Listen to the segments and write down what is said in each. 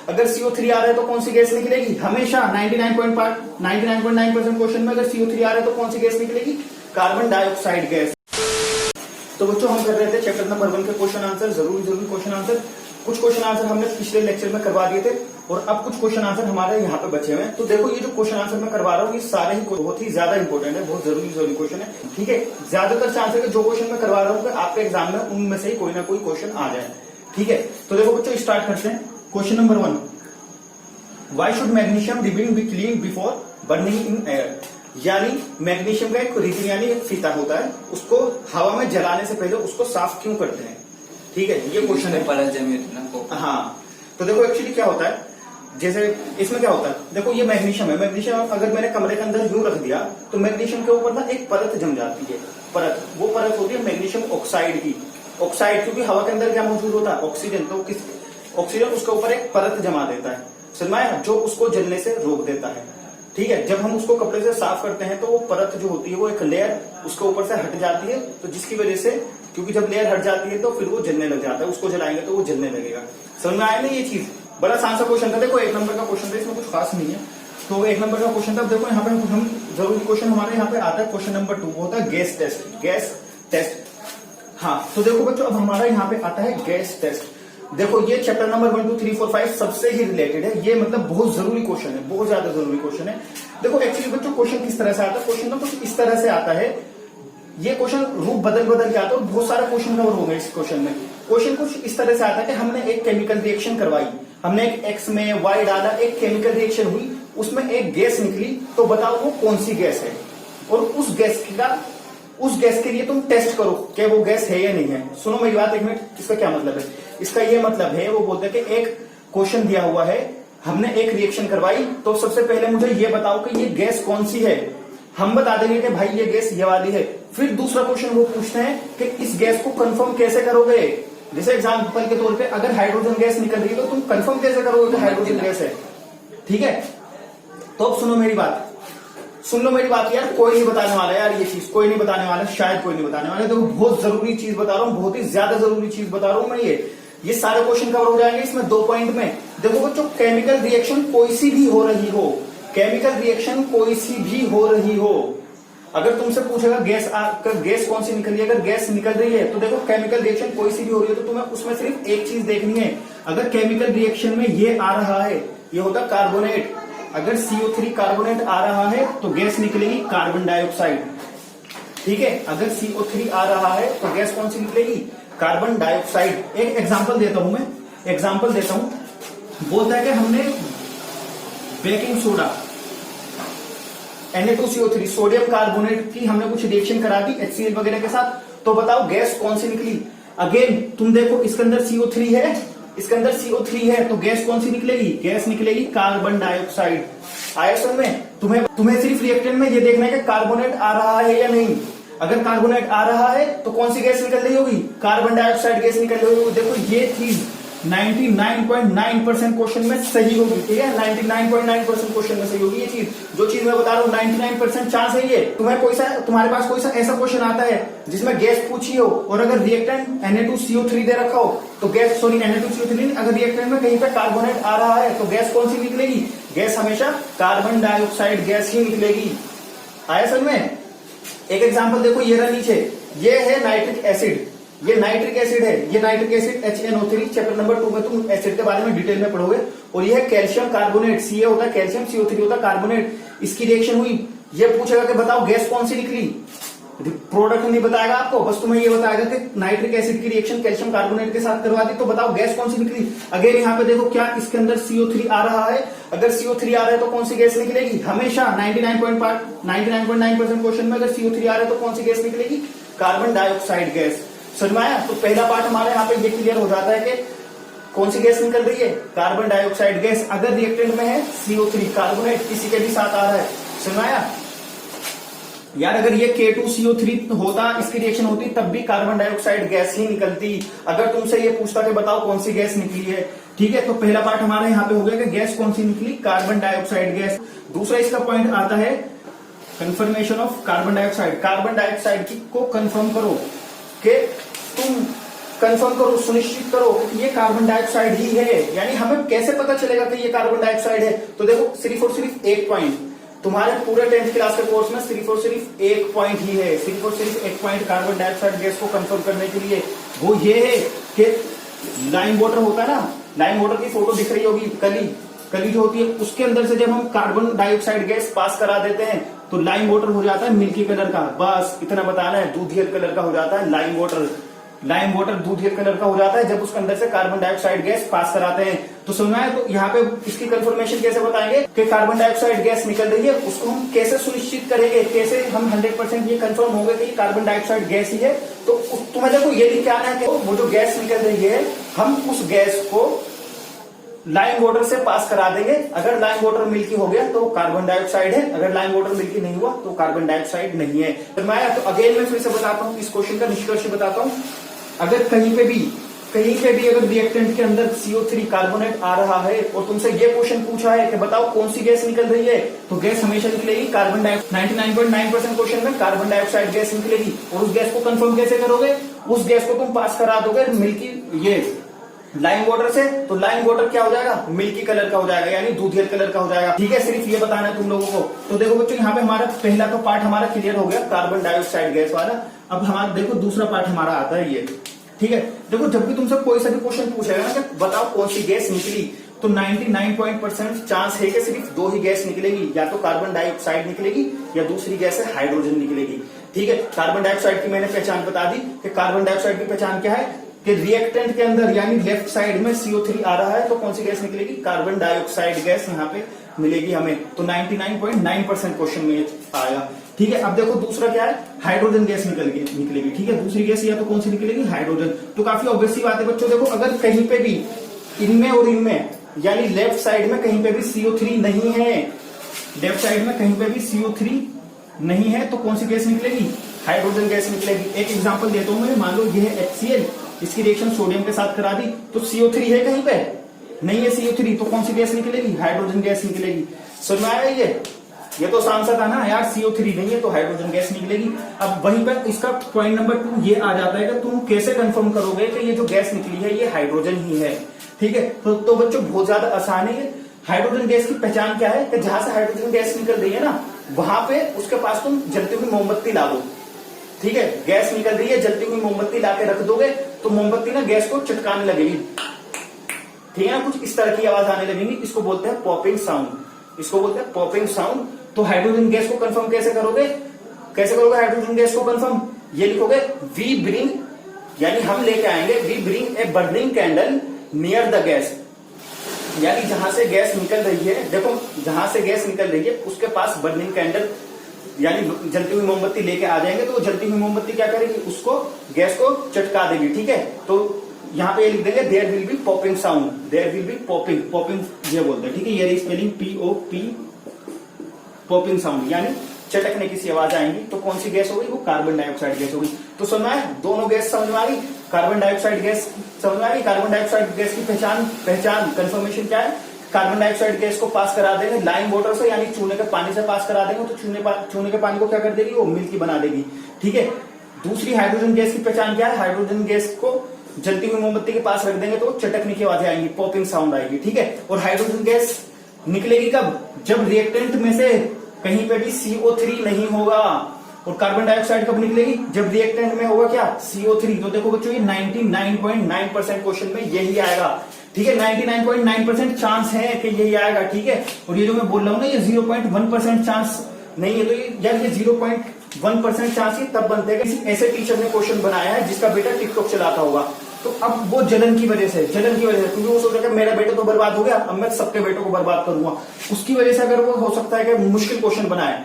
अगर CO3 आ रहा है तो कौन सी गैस निकलेगी? हमेशा 99.9% क्वेश्चन में अगर CO3 आ रहा है तो कौन सी गैस निकलेगी? Carbon dioxide gas. तो बच्चों हम कर रहे थे चैप्टर नंबर 1 के क्वेश्चन आंसर, जरूरी क्वेश्चन आंसर। कुछ क्वेश्चन आंसर हमने पिछले लेक्चर में करवा दिए थे और अब कुछ क्वेश्चन आंसर हमारे यहाँ पे बचे हुए हैं। तो देखो ये जो क्वेश्चन आंसर मैं करवा रहा हूँ ये सारे ही बहुत ही ज्यादा इंपॉर्टेंट है, बहुत जरूरी क्वेश्चन है। ठीक है, ज्यादातर चांस है कि जो क्वेश्चन मैं करवा रहा हूँ आपके एग्जाम में उनमें से ही कोई ना कोई क्वेश्चन आ जाए। ठीक है, तो देखो बच्चों स्टार्ट करते हैं। Question number 1, why should magnesium ribbon B clean before burning in air? यानी मैग्नीशियम का एक रिबिन यानी एक फीता होता है, उसको हवा में जलाने से पहले उसको साफ क्यों करते हैं? ठीक है, ये क्वेश्चन है। परत जमी होती है ना। हाँ, तो देखो एक्चुअली क्या होता है, जैसे इसमें क्या होता है, देखो ये मैग्नीशियम है। मैग्नीशियम अगर मैंने कमरे के अंदर यूं रख दिया तो मैग्नीशियम के ऊपर ना एक परत जम जाती है। परत, वो परत होती है मैग्नीशियम ऑक्साइड की। ऑक्साइड क्योंकि हवा के अंदर क्या मौजूद होता है? ऑक्सीजन। तो किस ऑक्सीजन उसके ऊपर एक परत जमा देता है, समझ में, जो उसको जलने से रोक देता है। ठीक है, जब हम उसको कपड़े से साफ करते हैं तो वो परत जो होती है वो एक लेयर उसके ऊपर से हट जाती है, तो जिसकी वजह से, क्योंकि जब लेयर हट जाती है तो फिर वो जलने लग जाता है, उसको जलाएंगे तो वो जलने लगेगा। समझ में आया ना ये चीज? बड़ा आसान सा क्वेश्चन था। देखो 1 नंबर का क्वेश्चन था, इसमें कुछ खास नहीं है। तो 1 नंबर का क्वेश्चन था। देखो यहाँ पे हम जरूरी क्वेश्चन हमारे यहाँ पे आता है क्वेश्चन नंबर 2, वो होता है गैस टेस्ट। गैस टेस्ट, हाँ। तो देखो बच्चों अब हमारा यहाँ पे आता है गैस टेस्ट। देखो ये चैप्टर नंबर 1, 2, 3, 4, 5 सबसे ही रिलेटेड है। ये मतलब बहुत जरूरी क्वेश्चन है, बहुत ज्यादा जरूरी क्वेश्चन है। देखो एक्चुअली बच्चों क्वेश्चन किस तरह से आता है, क्वेश्चन ना कुछ इस तरह से आता है। ये क्वेश्चन रूप बदल के आता है और बहुत सारे क्वेश्चन कवर होंगे इस क्वेश्चन में। क्वेश्चन कुछ इस तरह से आता है कि हमने एक केमिकल रिएक्शन करवाई, हमने एक एक्स में वाई डाला, एक केमिकल रिएक्शन हुई, उसमें एक गैस निकली, तो बताओ वो कौन सी गैस है? और उस गैस के लिए तुम टेस्ट करो कि वो गैस है या नहीं है। सुनो मेरी बात एक मिनट, इसका क्या मतलब है? इसका ये मतलब है, वो बोलते हैं कि एक क्वेश्चन दिया हुआ है, हमने एक रिएक्शन करवाई, तो सबसे पहले मुझे ये बताओ कि ये गैस कौन सी है। हम बता देंगे कि भाई ये गैस ये वाली है। फिर दूसरा क्वेश्चन वो पूछते हैं कि इस गैस को कंफर्म कैसे करोगे? जैसे एग्जाम्पल के तौर पे अगर हाइड्रोजन गैस निकल रही है तो तुम कंफर्म कैसे करोगे कि हाइड्रोजन गैस है? ठीक है, तो अब सुनो मेरी बात, सुन लो मेरी बात यार। कोई नहीं बताने वाला यार ये चीज, कोई नहीं बताने वाला, शायद कोई नहीं बताने वाला। देखो बहुत जरूरी चीज बता रहा हूँ, बहुत ही ज्यादा जरूरी चीज बता रहा हूँ मैं। ये सारे क्वेश्चन कवर हो जाएंगे इसमें 2 पॉइंट में। देखो बच्चों केमिकल रिएक्शन कोई सी भी हो रही हो, केमिकल रिएक्शन कोई सी भी हो रही हो, अगर तुमसे पूछेगा गैस कौन सी निकल रही है, अगर गैस निकल रही है तो देखो केमिकल रिएक्शन कोई सी भी हो रही है तो तुम्हें उसमें सिर्फ एक चीज देखनी है। अगर केमिकल रिएक्शन में ये आ रहा है, ये होता कार्बोनेट, अगर CO3 कार्बोनेट आ रहा है तो गैस निकलेगी कार्बन डाइऑक्साइड। ठीक है, अगर CO3 आ रहा है तो गैस कौन सी निकलेगी? Carbon dioxide. एक एग्जांपल देता हूं मैं, एग्जांपल देता हूं। बोलता है कि हमने baking soda Na2CO3 sodium carbonate की हमने कुछ रिएक्शन करा दी HCl वगैरह के साथ, तो बताओ गैस कौन सी निकली? अगेन तुम देखो इसके अंदर CO3 है, इसके अंदर CO3 है, तो गैस कौन सी निकलेगी? गैस निकलेगी कार्बन डाइऑक्साइड। आया समझ में? तुम्हें सिर्फ रिएक्टेंट में ये देखना है कि कार्बोनेट आ रहा है या नहीं। अगर कार्बोनेट आ रहा है तो कौन सी गैस निकल रही होगी? कार्बन डाइऑक्साइड गैस निकल रही होगी। देखो ये चीज 99.9% क्वेश्चन में सही होगी। ठीक है, 99.9% क्वेश्चन में सही होगी ये चीज। जो चीज मैं बता रहा हूँ 99% चांस है ये। तुम्हारे पास कोई सा ऐसा क्वेश्चन आता है जिसमें गैस पूछी हो और अगर रिएक्टेंट Na2CO3 दे रखा हो तो गैस, सॉरी Na2CO3, अगर रिएक्टेंट में कहीं पे कार्बोनेट आ रहा है तो गैस कौन सी निकलेगी? गैस हमेशा कार्बन डाइऑक्साइड गैस ही निकलेगी। आया समझ में? एक एग्जांपल देखो ये रहा नीचे, ये है नाइट्रिक एसिड, ये नाइट्रिक एसिड है, ये nitric acid HNO3 chapter number 2 में तुम एसिड के बारे में डिटेल में पढ़ोगे। और ये है कैल्शियम कार्बोनेट, Ca होता है कैल्शियम, CO3 होता है कार्बोनेट। इसकी रिएक्शन हुई, ये पूछेगा कि बताओ गैस कौन सी निकली? प्रोडक्ट नहीं बताएगा आपको, बस तुम्हें ये बताएगा कि नाइट्रिक एसिड की रिएक्शन कैल्शियम कार्बोनेट के साथ करवा दी, तो बताओ गैस कौन सी निकली? अगेन यहाँ पे देखो क्या इसके अंदर CO3 आ रहा है, अगर CO3 आ रहा है तो कौन सी गैस निकलेगी? हमेशा 99.9% क्वेश्चन में अगर CO3 आ रहा है तो कौन सी गैस निकलेगी? Carbon dioxide gas. समझ में आया? तो पहला पार्ट हमारे यहाँ पे ये क्लियर हो जाता है कि कौन सी गैस निकल रही है? Carbon dioxide gas. अगर रिएक्टेंट में है CO3 कार्बोनेट किसी के भी साथ आ रहा है। समझ में आया यार? अगर ये K2CO3 होता, इसकी रिएक्शन होती, तब भी कार्बन डाइऑक्साइड गैस ही निकलती। अगर तुमसे ये पूछता कि बताओ कौन सी गैस निकली है, ठीक है, तो पहला पार्ट हमारे यहाँ पे हो गया कि गैस कौन सी निकली? Carbon dioxide gas. दूसरा इसका पॉइंट आता है confirmation of carbon dioxide. Carbon dioxide को कंफर्म करो कि तुम कंफर्म करो, सुनिश्चित करो कि ये कार्बन डाइऑक्साइड ही है। यानी हमें कैसे पता चलेगा कि ये कार्बन डाइऑक्साइड है? तो देखो सिर्फ और सिर्फ एक पॉइंट, तुम्हारे पूरे 10th क्लास के कोर्स में सिर्फ और सिर्फ एक पॉइंट ही है, सिर्फ और सिर्फ एक पॉइंट कार्बन डाइऑक्साइड गैस को कंफर्म करने के लिए, वो ये है कि लाइम वाटर होता है ना, लाइम वाटर की फोटो दिख रही होगी, कली जो होती है, उसके अंदर से जब हम कार्बन डाइऑक्साइड गैस पास करा देते हैं तो लाइम वाटर हो जाता है मिल्की कलर का। बस इतना बताना है, दूधियल कलर का हो जाता है लाइम वाटर। लाइम वाटर दूधियल कलर का हो जाता है जब उसके अंदर से कार्बन डाइऑक्साइड गैस पास कराते हैं। तो सुनना है, तो यहाँ पे इसकी कंफर्मेशन कैसे बताएंगे कि कार्बन डाइऑक्साइड गैस निकल रही है, उसको हम कैसे सुनिश्चित करेंगे, कैसे हम 100% ये कंफर्म होंगे कि कार्बन डाइऑक्साइड गैस ही है? तो तुम्हें देखो ये लिख के आना है कि वो जो गैस निकल रही है, हम उस गैस को लाइम वाटर से पास करा देंगे। अगर लाइम वाटर मिल्की हो गया तो कार्बन डाइऑक्साइड है, अगर लाइम वाटर मिल्की नहीं हुआ तो कार्बन डाइऑक्साइड नहीं है। तो मैं अगेन मैं फिर से बताता हूँ, इस क्वेश्चन का निष्कर्ष बताता हूँ। अगर कहीं पे भी अगर रिएक्टेंट के अंदर CO3 कार्बोनेट आ रहा है और तुमसे ये क्वेश्चन पूछा है कि बताओ कौन सी गैस निकल रही है, तो गैस हमेशा निकलेगी कार्बन डाइऑक्साइड। 99.9% क्वेश्चन में कार्बन डाइऑक्साइड गैस निकलेगी। और उस गैस को कंफर्म कैसे करोगे? उस गैस को तुम पास करा दोगे मिल्की ये लाइम वाटर से, तो लाइम वाटर क्या हो जाएगा? मिल्की कलर का हो जाएगा, यानी दूधियल कलर का हो जाएगा। ठीक है, सिर्फ ये बताना है तुम लोगों को। तो देखो बच्चों, यहाँ पे हमारा पहला तो पार्ट हमारा क्लियर हो गया, कार्बन डाइऑक्साइड गैस वाला। अब हमारा देखो दूसरा पार्ट हमारा आता है ये। ठीक है, देखो जब भी तुमसे कोई सा भी क्वेश्चन पूछेगा ना कि बताओ कौन सी गैस निकली, तो 99% चांस है कि सिर्फ दो ही गैस निकलेगी, या तो कार्बन डाइऑक्साइड निकलेगी या दूसरी गैस है हाइड्रोजन निकलेगी। ठीक है, कार्बन डाइऑक्साइड की मैंने पहचान बता दी कि कार्बन डाइऑक्साइड की पहचान क्या है कि रिएक्टेंट के अंदर यानी लेफ्ट साइड में CO3 आ रहा है, तो कौन सी गैस निकलेगी? कार्बन डाइऑक्साइड गैस यहाँ पे मिलेगी हमें। तो 99.9% क्वेश्चन में आएगा। ठीक है, अब देखो दूसरा क्या है? हाइड्रोजन गैस निकलेगी। ठीक है, दूसरी गैस या तो कौन सी निकलेगी? हाइड्रोजन। तो काफी ऑब्वियस सी बात है बच्चों। देखो अगर कहीं पे भी इनमें और इनमें यानी लेफ्ट साइड में कहीं पे भी CO3 नहीं है, लेफ्ट साइड में कहीं पे भी CO3 नहीं है, तो कौन सी गैस निकलेगी? हाइड्रोजन गैस निकलेगी। एक एग्जांपल देता हूं मैं, मान लो ये है HCl, इसकी रिएक्शन सोडियम के साथ करा दी, तो CO3 है कहीं पे? नहीं है CO3, तो कौन सी गैस निकलेगी? हाइड्रोजन गैस निकलेगी। समझ में आया? ये तो आंसर था ना यार, CO3 नहीं है तो हाइड्रोजन गैस निकलेगी। अब वहीं पर इसका पॉइंट नंबर 2 ये आ जाता है कि तुम कैसे कंफर्म करोगे कि ये जो गैस निकली है ये हाइड्रोजन ही है। ठीक है, तो बच्चों बहुत ज्यादा आसान है। हाइड्रोजन गैस की पहचान क्या है कि जहां से हाइड्रोजन गैस निकल रही है ना, वहां पे उसके पास तुम जलती हुई मोमबत्ती ला दो। ठीक है, गैस निकल रही है, जलती हुई मोमबत्ती लाके रख दोगे तो मोमबत्ती ना गैस को चटकाने लगेगी। ठीक है ना, कुछ इस तरह की आवाज आने लगेगी, इसको बोलते हैं पॉपिंग साउंड, इसको बोलते हैं पॉपिंग साउंड। तो हाइड्रोजन गैस को कंफर्म कैसे करोगे? हाइड्रोजन गैस को कंफर्म? ये लिखोगे वी ब्रिंग, यानी हम लेके आएंगे, we bring a burning candle near the gas, यानी जहां से गैस निकल रही है, देखो जहां से गैस निकल रही है उसके पास बर्निंग कैंडल यानी जलती हुई मोमबत्ती लेके आ जाएंगे, तो जलती हुई मोमबत्ती क्या करेगी? उसको गैस को चटका देगी। ठीक है, तो यहाँ पे ये लिख देंगे there will be popping sound, there will be popping ये बोलते हैं। ठीक है, ये स्पेलिंग POP, पॉपिंग साउंड, यानी चटकने की सी आवाज आएंगी। तो कौन सी गैस होगी? वो कार्बन डाइऑक्साइड गैस होगी। तो समझ में, दोनों गैस समझ में आ गई। कार्बन डाइऑक्साइड गैस समझ में आ गई। कार्बन डाइऑक्साइड गैस की पहचान कंफर्मेशन क्या है? कार्बन डाइऑक्साइड गैस को पास करा देंगे लाइम वाटर से, यानी चूने के पानी से पास करा देंगे, तो चूने के पानी को क्या कर देगी? वो मिल्की बना देगी। ठीक है, दूसरी हाइड्रोजन गैस की पहचान क्या है? हाइड्रोजन गैस को जलती हुई मोमबत्ती के पास रख देंगे तो चटकने की आवाजें आएंगी, पॉपिंग साउंड आएगी। ठीक है, और हाइड्रोजन गैस निकलेगी कब? जब रिएक्टेंट में से कहीं पे भी CO3 नहीं होगा। और कार्बन डाइऑक्साइड कब निकलेगी? जब रिएक्टेंट में होगा क्या? CO3। तो देखो बच्चों, ये 99.9% क्वेश्चन में यही आएगा। ठीक है, 99.9% चांस है कि यही आएगा। ठीक है, और ये जो मैं बोल रहा हूं ना, ये 0.1% चांस नहीं है। तो यार ये 0.1% चांस ही तब बनते हैं किसी ऐसे टीचर ने क्वेश्चन बनाया है जिसका बेटा टिकटॉक चलाता होगा। तो अब वो जलन की वजह से क्योंकि वो सोच रहा है मेरा बेटा तो बर्बाद हो गया, अब मैं सबके बेटों को बर्बाद करूंगा, उसकी वजह से अगर वो हो सकता है कि मुश्किल क्वेश्चन बनाए।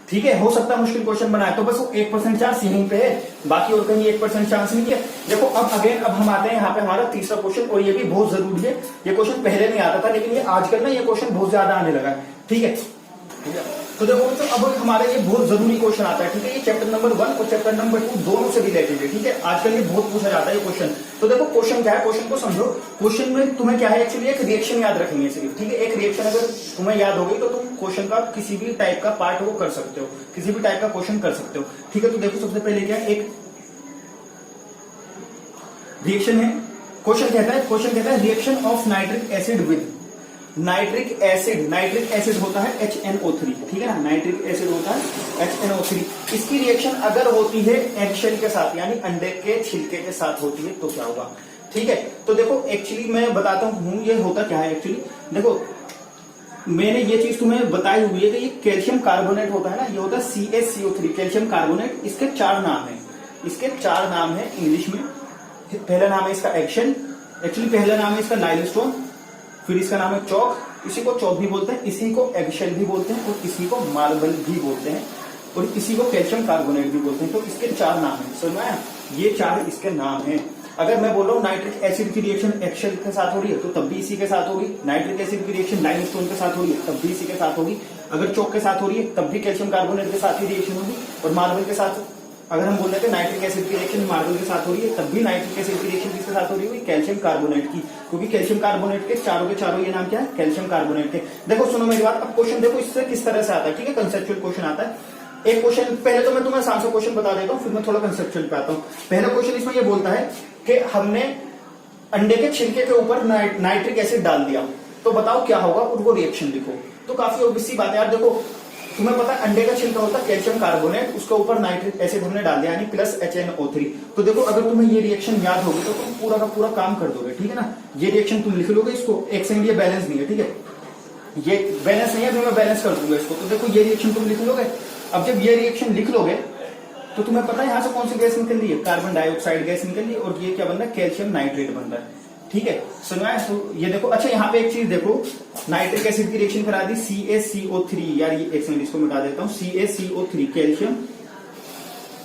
ठीक है, हो सकता है मुश्किल क्वेश्चन बनाए, तो बस वो 1% चांस यहीं पे है, बाकी और कहीं 1% चांस नहीं है। देखो अब हम आते हैं यहाँ पे हमारा तीसरा क्वेश्चन, और ये भी बहुत जरूरी है। ये क्वेश्चन पहले नहीं आता था, लेकिन ये आजकल ना ये क्वेश्चन बहुत ज्यादा आने लगा है। ठीक है, तो देखो बच्चों, अब हमारा ये बहुत जरूरी क्वेश्चन आता है। ठीक है, ये चैप्टर नंबर 1 और चैप्टर नंबर 2 दोनों से रिलेटेड है। ठीक है, आजकल ये बहुत पूछा जाता है ये क्वेश्चन। तो देखो क्वेश्चन क्या है, क्वेश्चन को समझो। क्वेश्चन में तुम्हें क्या है, एक्चुअली एक रिएक्शन याद रखेंगे सिर्फ। ठीक है, एक रिएक्शन अगर तुम्हें याद हो गई तो तुम क्वेश्चन का किसी भी टाइप का पार्ट वो कर सकते हो, किसी भी टाइप का क्वेश्चन कर सकते हो। ठीक है, तो देखो सबसे पहले क्या, एक रिएक्शन है, क्वेश्चन कहता है reaction of nitric acid with nitric acid होता है HNO3, ठीक है ना, नाइट्रिक एसिड होता है HNO3। इसकी रिएक्शन अगर होती है एगशेल के साथ यानी अंडे के छिलके के साथ होती है तो क्या होगा, ठीक है। तो देखो एक्चुअली मैं बताता हूं ये होता क्या है। एक्चुअली देखो मैंने ये चीज तुम्हें बताई हुई है कि ये कैल्शियम कार्बोनेट होता है ना, ये होता है CaCO3 कैल्शियम कार्बोनेट। इसके 4 नाम है, इसके 4 नाम है इंग्लिश में। पहला नाम है इसका एगशेल, एक्चुअली पहला नाम है इसका लाइमस्टोन, फिर इसका नाम है चौक, इसी को चौक भी बोलते हैं, इसी को एगशेल भी बोलते हैं और इसी को मार्बल भी बोलते हैं और इसी को कैल्शियम कार्बोनेट भी बोलते हैं। तो इसके 4 नाम है, समझ में आया, ये 4 इसके नाम हैं। अगर मैं बोल रहा हूँ नाइट्रिक एसिड की रिएक्शन एगशेल के साथ हो रही है तो तब भी इसी के साथ होगी, नाइट्रिक एसिड की रिएक्शन लाइमस्टोन के साथ हो रही है तब भी इसी के साथ होगी, अगर चौक के साथ हो रही है तब भी कैल्शियम कार्बोनेट के साथ ही रिएक्शन होगी, और मार्बल के साथ अगर हम बोल रहे थे नाइट्रिक एसिड की रिएक्शन मार्बल के साथ हो रही है तब भी नाइट्रिक एसिड की रिएक्शन किसके साथ हो रही है, कैल्शियम कार्बोनेट की, क्योंकि कैल्शियम कार्बोनेट के चारों ये नाम क्या है, कैल्शियम कार्बोनेट के। देखो सुनो मेरी बात, अब क्वेश्चन देखो इससे किस तरह से आता है, ठीक है, कंसेप्चुअल क्वेश्चन आता है। एक क्वेश्चन पहले तो मैं तुम्हें आसान सा क्वेश्चन बता देता हूँ, फिर मैं थोड़ा कंसेप्चुअल पे आता हूँ। पहला क्वेश्चन इसमें यह बोलता है कि हमने अंडे के छिलके के ऊपर नाइट्रिक एसिड डाल दिया, तो बताओ क्या होगा और वो रिएक्शन लिखो। तो काफी ऑब्वियस सी बात है यार, देखो तुम्हें पता है अंडे का छिलका होता है कैल्शियम कार्बोनेट, उसके ऊपर नाइट्रिक एसिड हमने डाल दिया यानी प्लस HNO3। तो देखो अगर तुम्हें ये रिएक्शन याद होगी तो तुम पूरा का पूरा काम कर दोगे, ठीक है ना। ये रिएक्शन तुम लिख लोगे, इसको एक सेकंड, ये बैलेंस नहीं है, ठीक है, ये बैलेंस नहीं है, तो मैं बैलेंस कर दूंगा इसको। तो देखो ये रिएक्शन तुम लिख लोगे। अब जब ये रिएक्शन लिख लोगे तो तुम्हें पता है यहाँ से कौन सी गैस निकल रही है, कार्बन डाइऑक्साइड गैस निकल रही है, और ये क्या बन रहा है, कैल्शियम नाइट्रेट बन रहा है, ठीक है, सुना है। तो ये देखो, अच्छा यहाँ पे एक चीज देखो, नाइट्रिक एसिड की रिएक्शन करा दी CaCO3, यार ये एक सेकंड इसको मिटा देता हूँ, CaCO3 कैल्शियम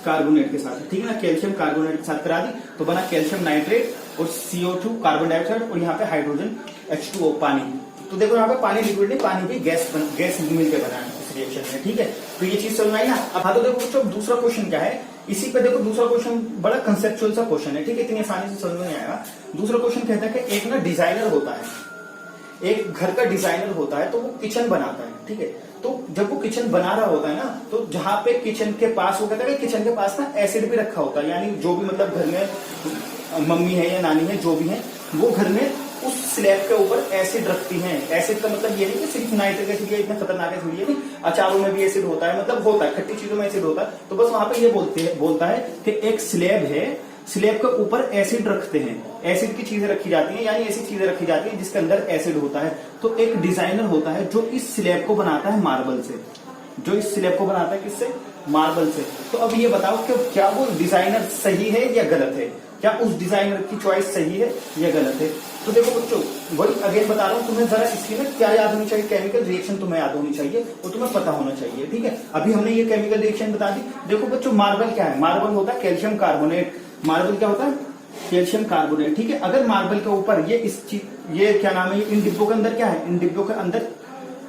कार्बोनेट के साथ, ठीक है ना, कैल्शियम कार्बोनेट के साथ करा दी तो बना कैल्शियम नाइट्रेट और CO2 कार्बन डाइऑक्साइड, और यहाँ पे हाइड्रोजन H2O पानी। तो देखो यहाँ पे पानी लिक्विड नहीं, पानी भी गैस मिलकर बना है इस रिएक्शन में, ठीक है। तो ये चीज समझ में आई ना। अब हाँ, तो देखो बच्चों दूसरा क्वेश्चन क्या है, इसी पे देखो दूसरा क्वेश्चन बड़ा कंसेप्चुअल सा क्वेश्चन है, ठीक है, इतनी आसानी से समझ में नहीं आएगा। दूसरा क्वेश्चन कहता है कि एक ना डिजाइनर होता है, एक घर का डिजाइनर होता है, तो वो किचन बनाता है, ठीक है। तो जब वो किचन बना रहा होता है ना, तो जहां पे किचन के पास, वो कहता है कि किचन के पास ना एसिड भी रखा होता है, यानी जो भी मतलब घर में मम्मी है या नानी है जो भी है, वो घर में उस स्लैब के ऊपर एसिड रखती हैं। एसिड का मतलब ये नहीं कि सिर्फ नाइट्रिक एसिड इतना खतरनाक एसिड ये नहीं, अचारों में भी एसिड होता है, मतलब होता है, खट्टी चीजों में एसिड होता है। तो बस वहां पे ये बोलता है कि एक स्लैब है, स्लैब के ऊपर एसिड रखते हैं, एसिड की चीजें रखी जाती हैं, यानी ऐसी चीजें रखी जाती हैं जिसके अंदर एसिड होता है। तो एक डिजाइनर होता है जो इस स्लैब को बनाता है मार्बल से, जो इस स्लैब को बनाता है किससे, मार्बल से। तो अब ये बताओ कि क्या वो डिजाइनर सही है या गलत है, क्या उस डिजाइनर की चॉइस सही है या गलत है। तो देखो बच्चों, वही अगेन बता रहा हूं तुम्हें, जरा इसकी ना क्या याद होनी चाहिए, केमिकल रिएक्शन तुम्हें याद होनी चाहिए और तुम्हें पता होना चाहिए, ठीक है। अभी हमने ये केमिकल रिएक्शन बता दी। देखो बच्चों मार्बल क्या है, मार्बल होता है कैल्शियम कार्बोनेट, मार्बल क्या होता है, कैल्शियम कार्बोनेट, ठीक है। अगर मार्बल के ऊपर ये क्या नाम है, इन डिब्बों के अंदर क्या है, इन डिब्बों के अंदर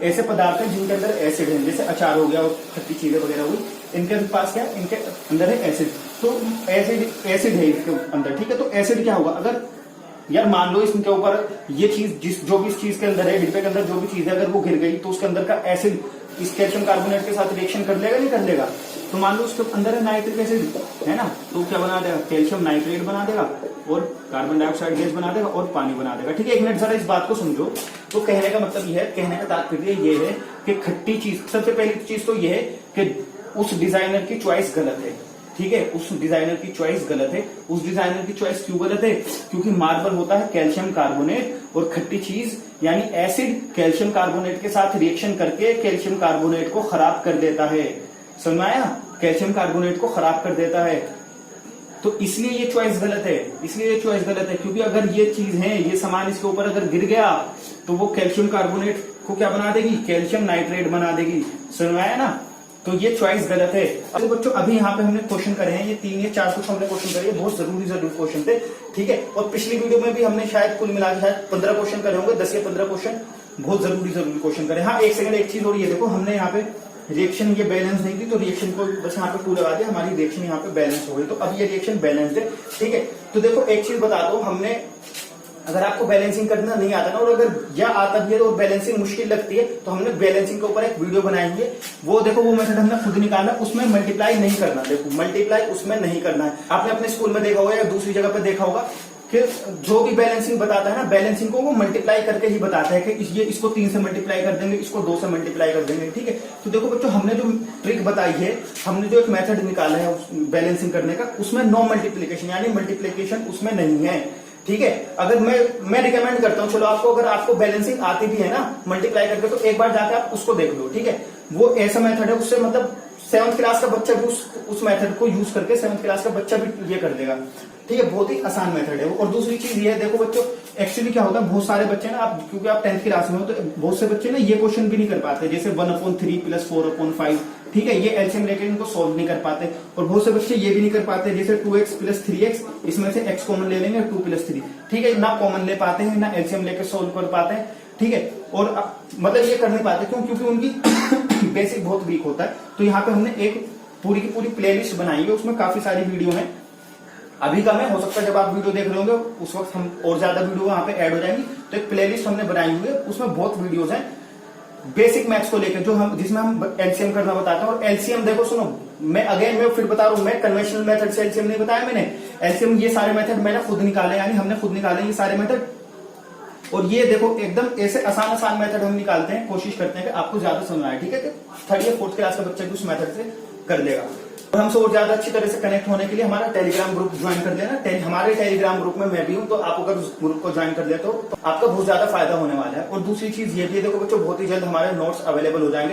ऐसे पदार्थ हैं जिनके अंदर एसिड है, जैसे अचार हो गया और खट्टी चीजें वगैरह हुई, इनके पास क्या है, इनके अंदर है एसिड। तो एसिड है इसके अंदर, ठीक है। तो एसिड क्या होगा, अगर यार मान लो इसके ऊपर ये चीज जो भी इस चीज के अंदर है, डिब्बे के अंदर जो भी चीज है, अगर वो गिर गई तो उसके अंदर का एसिड इस कैल्शियम कार्बोनेट के साथ रिएक्शन कर लेगा, नहीं कर लेगा। तो मान लो उसके अंदर है नाइट्रिक एसिड, है ना, तो क्या बना देगा, कैल्शियम नाइट्रेट बना देगा और कार्बन डाइऑक्साइड गैस बना देगा और पानी बना देगा, ठीक है। एक मिनट जरा इस बात को समझो। तो कहने का मतलब यह है, कहने का तात्पर्य ये है कि खट्टी चीज, सबसे पहली चीज तो यह है कि उस डिजाइनर की चॉइस गलत है, ठीक है, उस डिजाइनर की चॉइस गलत है। उस डिजाइनर की चॉइस क्यों गलत है, क्योंकि मार्बल होता है कैल्शियम कार्बोनेट और खट्टी चीज यानी एसिड कैल्शियम कार्बोनेट के साथ रिएक्शन करके कैल्शियम कार्बोनेट को खराब कर देता है, समझ में आया, कैल्शियम कार्बोनेट को खराब कर देता है। तो इसलिए ये चॉइस गलत है, इसलिए ये चॉइस गलत है, क्योंकि अगर ये चीज है, ये सामान इसके ऊपर अगर गिर गया तो वो कैल्शियम कार्बोनेट को क्या बना देगी, कैल्शियम नाइट्रेट बना देगी, समझ में आया ना। तो ये चॉइस गलत है। अब बच्चों अभी यहाँ पे हमने क्वेश्चन करे हैं, ये 3 या 4 कुछ हमने क्वेश्चन करे, बहुत जरूरी क्वेश्चन थे, ठीक है। और पिछली वीडियो में भी हमने शायद कुल मिला के शायद 15 क्वेश्चन करे होंगे, 10 या 15 क्वेश्चन, बहुत जरूरी क्वेश्चन करे। हाँ एक सेकंड, एक चीज और, ये देखो हमने यहाँ पे रिएक्शन ये बैलेंस नहीं थी, तो रिएक्शन को बस यहाँ पे 2 लगा दिया, हमारी रिएक्शन यहाँ पे बैलेंस हो गई। तो अब ये रिएक्शन बैलेंस्ड है, ठीक है। तो देखो एक चीज बता दो, हमने अगर आपको बैलेंसिंग करना नहीं आता ना, और अगर या आता भी है तो बैलेंसिंग मुश्किल लगती है, तो हमने बैलेंसिंग के ऊपर एक वीडियो बनाई हुई है, वो देखो, वो मेथड हमने खुद निकाला, उसमें मल्टीप्लाई नहीं करना, देखो मल्टीप्लाई उसमें नहीं करना है। आपने अपने स्कूल में देखा होगा या दूसरी जगह पे देखा होगा कि जो भी बैलेंसिंग बताता है ना, बैलेंसिंग को वो मल्टीप्लाई करके ही बताता है कि ये इसको 3 से मल्टीप्लाई कर देंगे, इसको 2 से मल्टीप्लाई कर देंगे, ठीक है। तो देखो बच्चों, हमने जो ट्रिक बताई है, हमने जो एक मेथड निकाला है बैलेंसिंग करने का, उसमें नो मल्टीप्लीकेशन यानी मल्टीप्लीकेशन उसमें नहीं है, ठीक है। अगर मैं रिकमेंड करता हूं, चलो आपको अगर आपको बैलेंसिंग आती भी है ना मल्टीप्लाई करके, तो एक बार जाके आप उसको देख लो, ठीक है। वो ऐसा मेथड है, उससे मतलब 7th क्लास का बच्चा भी उस मेथड को यूज करके 7th क्लास का बच्चा भी ये कर देगा, ठीक है। बहुत ही आसान मेथड है वो। और दूसरी चीज ये है, देखो बच्चों, एक्चुअली क्या होता है, बहुत सारे बच्चे ना, आप क्योंकि आप 10th क्लास में हो, तो बहुत से बच्चे ना ये क्वेश्चन भी नहीं कर पाते, जैसे 1/3 प्लस 4/5, ठीक है, ये एलसीएम लेके इनको सोल्व नहीं कर पाते। और बहुत से बच्चे ये भी नहीं कर पाते, जैसे 2x प्लस 3x, इसमें से x कॉमन ले लेंगे 2 प्लस 3, ठीक है, ना कॉमन ले पाते हैं, ना एलसीएम लेके सोल्व कर पाते हैं, ठीक है। और मतलब ये कर नहीं पाते, क्यों? क्योंकि उनकी बेसिक बहुत वीक होता है। तो यहाँ पे हमने एक पूरी की पूरी प्लेलिस्ट बनाई है, उसमें काफी सारी वीडियो है। अभी का मैं हो सकता है जब आप वीडियो देख रहे होंगे उस वक्त हम और ज्यादा वीडियो वहां पे ऐड हो जाएंगी। तो एक प्लेलिस्ट हमने बनाई हुई है, उसमें बहुत वीडियोस हैं बेसिक मैथ्स को लेकर, जो हम जिसमें हम एलसीएम करना बताते हैं। और एलसीएम देखो, सुनो, मैं फिर बता रहा हूं, मैं कन्वेंशनल मेथड से एलसीएम नहीं बताया मैंने। एलसीएम ये सारे मेथड मैंने खुद निकाले, यानी हमने खुद निकाले ये सारे मेथड। और ये देखो एकदम ऐसे आसान मेथड हम निकालते हैं, कोशिश करते हैं कि आपको ज्यादा समझ आए, ठीक है। 3rd या 4th क्लास का बच्चा भी उस मेथड से कर लेगा। और हमसे और ज्यादा अच्छी तरह से कनेक्ट होने के लिए हमारा टेलीग्राम ग्रुप ज्वाइन कर लेना। हमारे टेलीग्राम ग्रुप में मैं भी हूं, तो आप अगर उस ग्रुप को ज्वाइन कर लेते हो तो आपका बहुत ज्यादा फायदा होने वाला है। और दूसरी चीज ये भी, देखो बच्चों, बहुत ही जल्द हमारे नोट्स अवेलेबल हो जाएंगे।